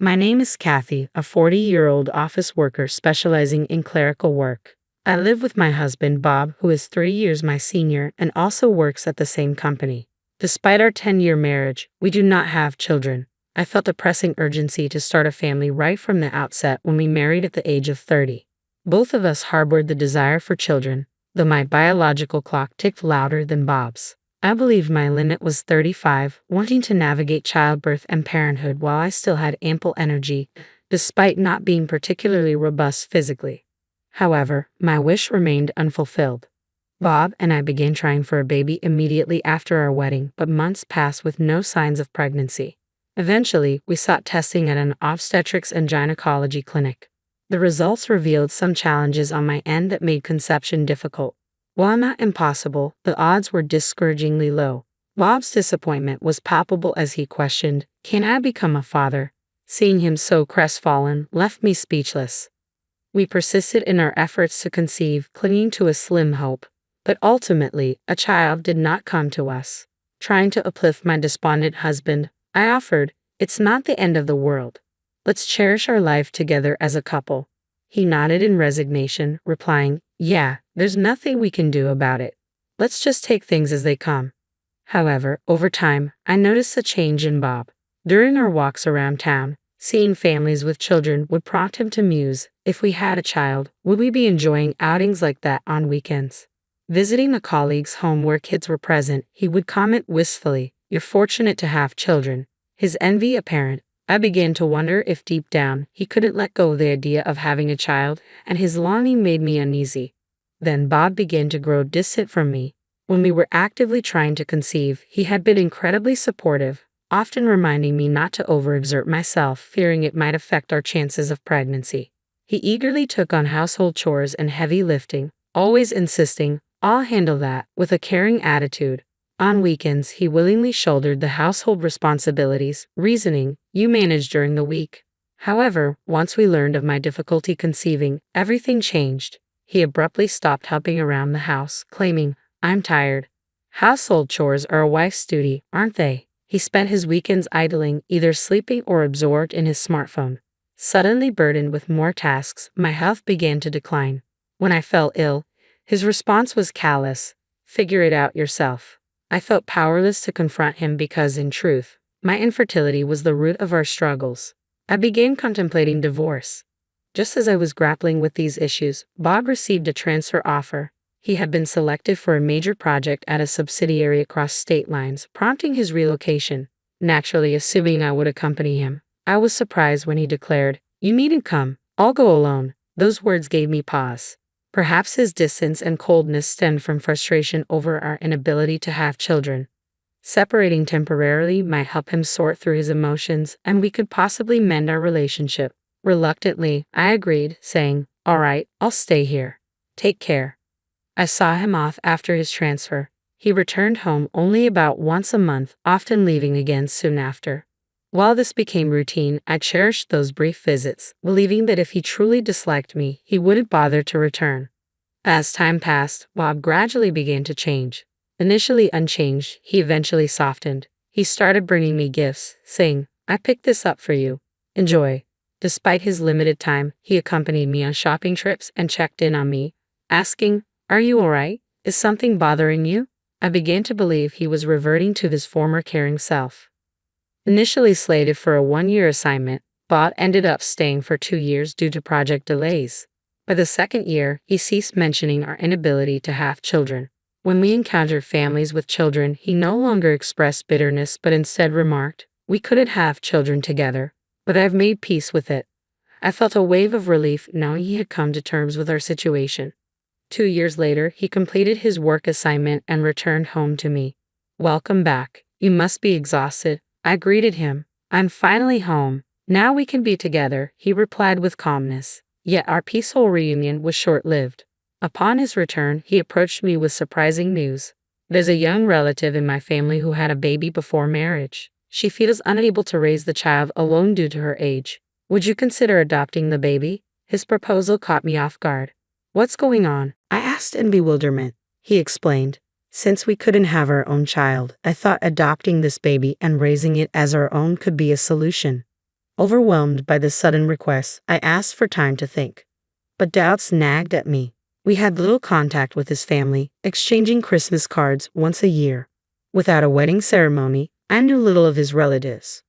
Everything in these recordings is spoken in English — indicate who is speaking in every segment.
Speaker 1: My name is Kathy, a 40-year-old office worker specializing in clerical work. I live with my husband, Bob, who is 3 years my senior and also works at the same company. Despite our 10-year marriage, we do not have children. I felt a pressing urgency to start a family right from the outset when we married at the age of 30. Both of us harbored the desire for children, though my biological clock ticked louder than Bob's. I believed my limit was 35, wanting to navigate childbirth and parenthood while I still had ample energy, despite not being particularly robust physically. However, my wish remained unfulfilled. Bob and I began trying for a baby immediately after our wedding, but months passed with no signs of pregnancy. Eventually, we sought testing at an obstetrics and gynecology clinic. The results revealed some challenges on my end that made conception difficult. While not impossible, the odds were discouragingly low. Bob's disappointment was palpable as he questioned, "Can I become a father?" Seeing him so crestfallen left me speechless. We persisted in our efforts to conceive, clinging to a slim hope. But ultimately, a child did not come to us. Trying to uplift my despondent husband, I offered, "It's not the end of the world. Let's cherish our life together as a couple." He nodded in resignation, replying, "Yeah, there's nothing we can do about it. Let's just take things as they come." However, over time, I noticed a change in Bob. During our walks around town, seeing families with children would prompt him to muse, if we had a child, would we be enjoying outings like that on weekends? Visiting a colleague's home where kids were present, he would comment wistfully, "You're fortunate to have children." His envy apparent, I began to wonder if deep down he couldn't let go of the idea of having a child, and his longing made me uneasy. Then Bob began to grow distant from me. When we were actively trying to conceive, he had been incredibly supportive, often reminding me not to overexert myself, fearing it might affect our chances of pregnancy. He eagerly took on household chores and heavy lifting, always insisting, "I'll handle that," with a caring attitude. On weekends, he willingly shouldered the household responsibilities, reasoning, "You manage during the week." However, once we learned of my difficulty conceiving, everything changed. He abruptly stopped helping around the house, claiming, "I'm tired." Household chores are a wife's duty, aren't they? He spent his weekends idling, either sleeping or absorbed in his smartphone. Suddenly burdened with more tasks, my health began to decline. When I fell ill, his response was callous, "Figure it out yourself." I felt powerless to confront him because, in truth, my infertility was the root of our struggles. I began contemplating divorce. Just as I was grappling with these issues, Bob received a transfer offer. He had been selected for a major project at a subsidiary across state lines, prompting his relocation. Naturally, assuming I would accompany him, I was surprised when he declared, "You needn't come. I'll go alone." Those words gave me pause. Perhaps his distance and coldness stemmed from frustration over our inability to have children. Separating temporarily might help him sort through his emotions, and we could possibly mend our relationship. Reluctantly, I agreed, saying, "All right, I'll stay here. Take care." I saw him off after his transfer. He returned home only about once a month, often leaving again soon after. While this became routine, I cherished those brief visits, believing that if he truly disliked me, he wouldn't bother to return. As time passed, Bob gradually began to change. Initially unchanged, he eventually softened. He started bringing me gifts, saying, "I picked this up for you. Enjoy." Despite his limited time, he accompanied me on shopping trips and checked in on me, asking, "Are you all right? Is something bothering you?" I began to believe he was reverting to his former caring self. Initially slated for a 1-year assignment, Bob ended up staying for 2 years due to project delays. By the second year, he ceased mentioning our inability to have children. When we encountered families with children, he no longer expressed bitterness but instead remarked, "We couldn't have children together, but I've made peace with it." I felt a wave of relief knowing he had come to terms with our situation. 2 years later, he completed his work assignment and returned home to me. "Welcome back. You must be exhausted." I greeted him. "I'm finally home. Now we can be together," he replied with calmness. Yet our peaceful reunion was short-lived. Upon his return, he approached me with surprising news. "There's a young relative in my family who had a baby before marriage. She feels unable to raise the child alone due to her age. Would you consider adopting the baby?" His proposal caught me off guard. "What's going on?" I asked in bewilderment. He explained, "Since we couldn't have our own child, I thought adopting this baby and raising it as our own could be a solution. Overwhelmed by this sudden request, I asked for time to think. But doubts nagged at me. We had little contact with his family, exchanging Christmas cards once a year. Without a wedding ceremony, I knew little of his relatives.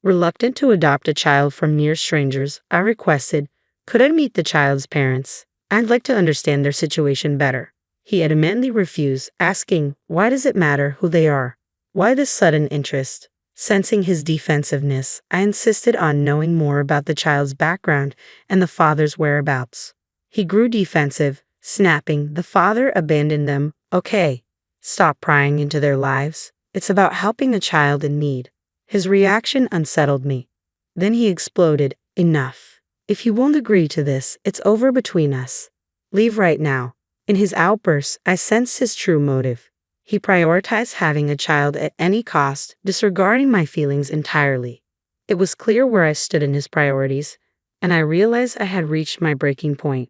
Speaker 1: Reluctant to adopt a child from mere strangers, I requested, could I meet the child's parents? I'd like to understand their situation better. He adamantly refused, asking, why does it matter who they are? Why this sudden interest? Sensing his defensiveness, I insisted on knowing more about the child's background and the father's whereabouts. He grew defensive, snapping, the father abandoned them. Okay, stop prying into their lives. It's about helping a child in need. His reaction unsettled me. Then he exploded, enough. If you won't agree to this, it's over between us. Leave right now. In his outbursts, I sensed his true motive. He prioritized having a child at any cost, disregarding my feelings entirely. It was clear where I stood in his priorities, and I realized I had reached my breaking point.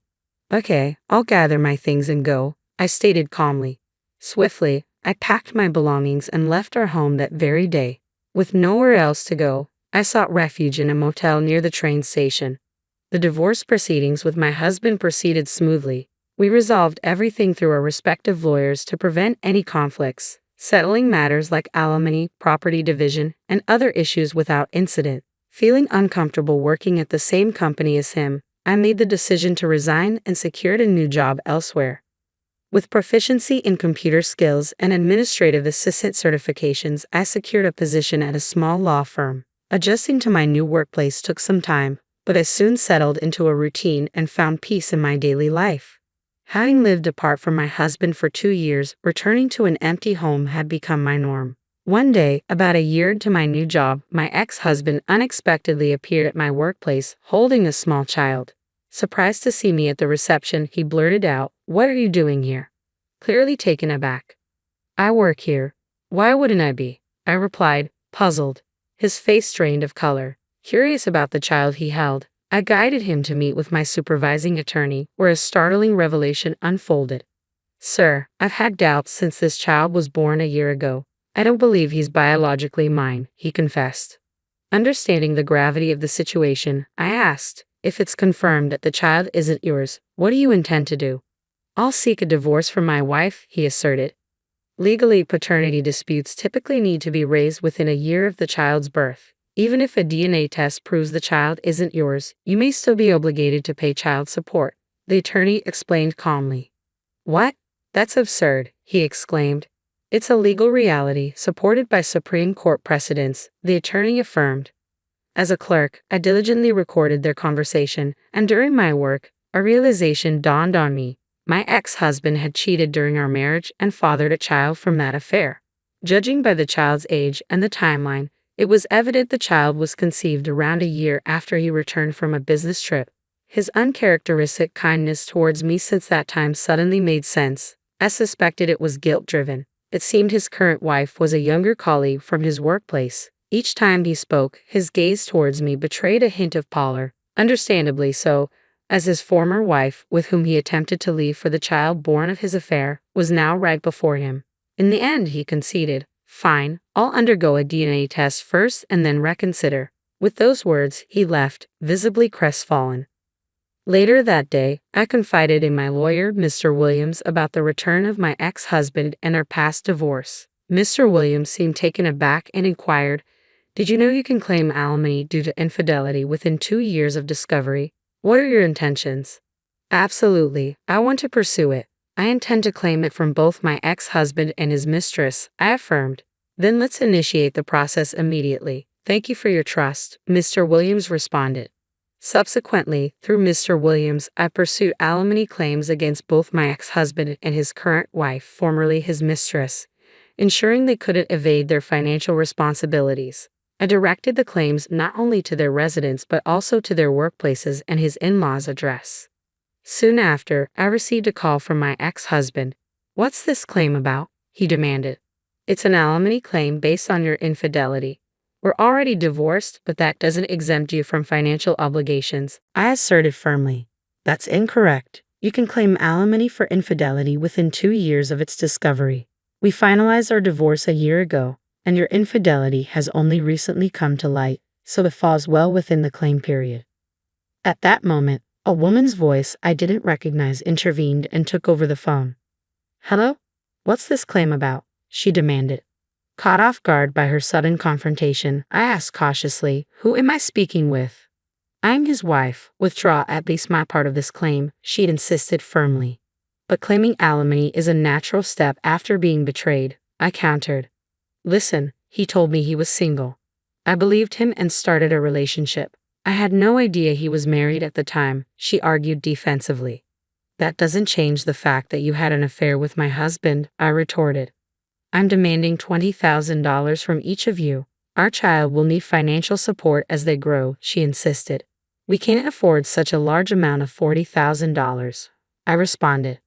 Speaker 1: Okay, I'll gather my things and go, I stated calmly. Swiftly, I packed my belongings and left our home that very day. With nowhere else to go, I sought refuge in a motel near the train station. The divorce proceedings with my husband proceeded smoothly. We resolved everything through our respective lawyers to prevent any conflicts, settling matters like alimony, property division, and other issues without incident. Feeling uncomfortable working at the same company as him, I made the decision to resign and secured a new job elsewhere. With proficiency in computer skills and administrative assistant certifications, I secured a position at a small law firm. Adjusting to my new workplace took some time, but I soon settled into a routine and found peace in my daily life. Having lived apart from my husband for 2 years, returning to an empty home had become my norm. One day, about a year into my new job, my ex-husband unexpectedly appeared at my workplace, holding a small child. Surprised to see me at the reception, he blurted out, "What are you doing here?" Clearly taken aback. "I work here. Why wouldn't I be?" I replied, puzzled. His face strained of color. Curious about the child he held, I guided him to meet with my supervising attorney, where a startling revelation unfolded. "Sir, I've had doubts since this child was born a year ago. I don't believe he's biologically mine," he confessed. Understanding the gravity of the situation, I asked, "If it's confirmed that the child isn't yours, what do you intend to do?" "I'll seek a divorce from my wife," he asserted. Legally, paternity disputes typically need to be raised within a year of the child's birth. Even if a DNA test proves the child isn't yours, you may still be obligated to pay child support, the attorney explained calmly. "What? That's absurd," he exclaimed. "It's a legal reality supported by Supreme Court precedents," the attorney affirmed. As a clerk, I diligently recorded their conversation, and during my work, a realization dawned on me. My ex-husband had cheated during our marriage and fathered a child from that affair. Judging by the child's age and the timeline, it was evident the child was conceived around a year after he returned from a business trip. His uncharacteristic kindness towards me since that time suddenly made sense. I suspected it was guilt-driven. It seemed his current wife was a younger colleague from his workplace. Each time he spoke, his gaze towards me betrayed a hint of pallor, understandably so, as his former wife, with whom he attempted to leave for the child born of his affair, was now right before him. In the end, he conceded, "Fine, I'll undergo a DNA test first and then reconsider." With those words, he left, visibly crestfallen. Later that day, I confided in my lawyer, Mr. Williams, about the return of my ex-husband and our past divorce. Mr. Williams seemed taken aback and inquired, "Did you know you can claim alimony due to infidelity within 2 years of discovery? What are your intentions?" "Absolutely, I want to pursue it. I intend to claim it from both my ex-husband and his mistress," I affirmed. "Then let's initiate the process immediately. Thank you for your trust," Mr. Williams responded. Subsequently, through Mr. Williams, I pursued alimony claims against both my ex-husband and his current wife, formerly his mistress, ensuring they couldn't evade their financial responsibilities. I directed the claims not only to their residence but also to their workplaces and his in-laws' address. Soon after, I received a call from my ex-husband. "What's this claim about?" he demanded. "It's an alimony claim based on your infidelity. We're already divorced, but that doesn't exempt you from financial obligations," I asserted firmly. "That's incorrect. You can claim alimony for infidelity within 2 years of its discovery. We finalized our divorce a year ago, and your infidelity has only recently come to light," so it falls well within the claim period. At that moment, a woman's voice I didn't recognize intervened and took over the phone. Hello? What's this claim about? She demanded. Caught off guard by her sudden confrontation, I asked cautiously, who am I speaking with? I'm his wife. Withdraw at least my part of this claim, she insisted firmly. But claiming alimony is a natural step after being betrayed, I countered. Listen, he told me he was single. I believed him and started a relationship. I had no idea he was married at the time, she argued defensively. That doesn't change the fact that you had an affair with my husband, I retorted. I'm demanding $20,000 from each of you. Our child will need financial support as they grow, she insisted. We can't afford such a large amount of $40,000. I responded.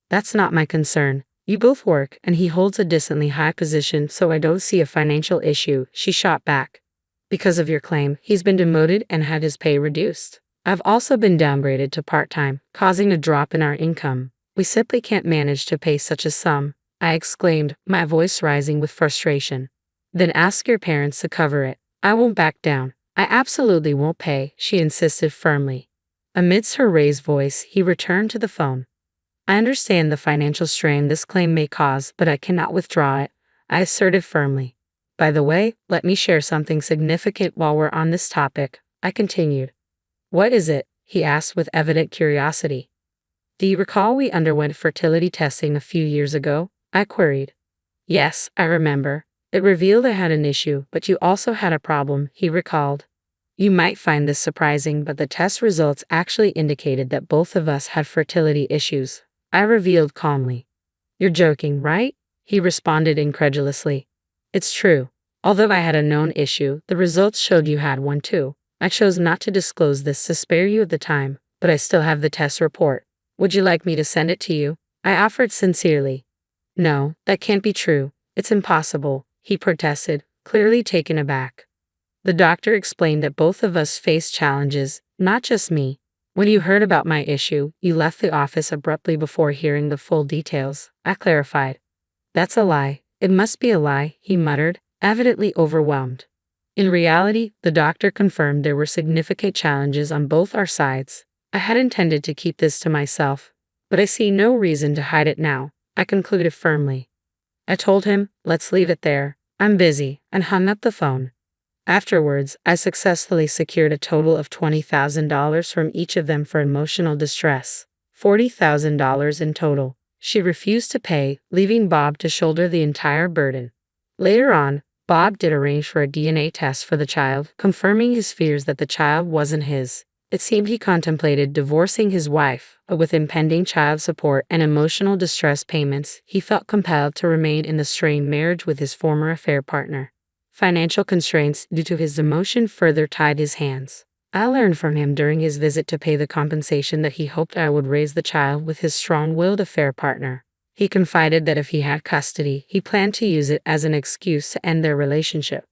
Speaker 1: That's not my concern. You both work, and he holds a decently high position, so I don't see a financial issue, she shot back. Because of your claim, he's been demoted and had his pay reduced. I've also been downgraded to part-time, causing a drop in our income. We simply can't manage to pay such a sum, I exclaimed, my voice rising with frustration. Then ask your parents to cover it. I won't back down. I absolutely won't pay, she insisted firmly. Amidst her raised voice, he returned to the phone. I understand the financial strain this claim may cause, but I cannot withdraw it, I asserted firmly. By the way, let me share something significant while we're on this topic, I continued. What is it? He asked with evident curiosity. Do you recall we underwent fertility testing a few years ago? I queried. Yes, I remember. It revealed I had an issue, but you also had a problem, he recalled. You might find this surprising, but the test results actually indicated that both of us had fertility issues, I revealed calmly. You're joking, right? He responded incredulously. It's true. Although I had a known issue, the results showed you had one too. I chose not to disclose this to spare you at the time, but I still have the test report. Would you like me to send it to you? I offered sincerely. No, that can't be true. It's impossible, he protested, clearly taken aback. The doctor explained that both of us faced challenges, not just me. When you heard about my issue, you left the office abruptly before hearing the full details, I clarified. That's a lie. It must be a lie, he muttered, evidently overwhelmed. In reality, the doctor confirmed there were significant challenges on both our sides. I had intended to keep this to myself, but I see no reason to hide it now, I concluded firmly. I told him, let's leave it there. I'm busy, and hung up the phone. Afterwards, I successfully secured a total of $20,000 from each of them for emotional distress. $40,000 in total. She refused to pay, leaving Bob to shoulder the entire burden. Later on, Bob did arrange for a DNA test for the child, confirming his fears that the child wasn't his. It seemed he contemplated divorcing his wife, but with impending child support and emotional distress payments, he felt compelled to remain in the strained marriage with his former affair partner. Financial constraints due to his demotion further tied his hands. I learned from him during his visit to pay the compensation that he hoped I would raise the child with his strong-willed affair partner. He confided that if he had custody, he planned to use it as an excuse to end their relationship.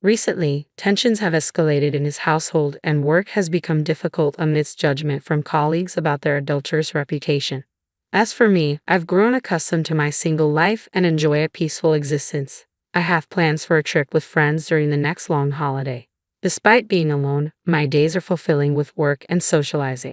Speaker 1: Recently, tensions have escalated in his household and work has become difficult amidst judgment from colleagues about their adulterous reputation. As for me, I've grown accustomed to my single life and enjoy a peaceful existence. I have plans for a trip with friends during the next long holiday. Despite being alone, my days are fulfilling with work and socializing.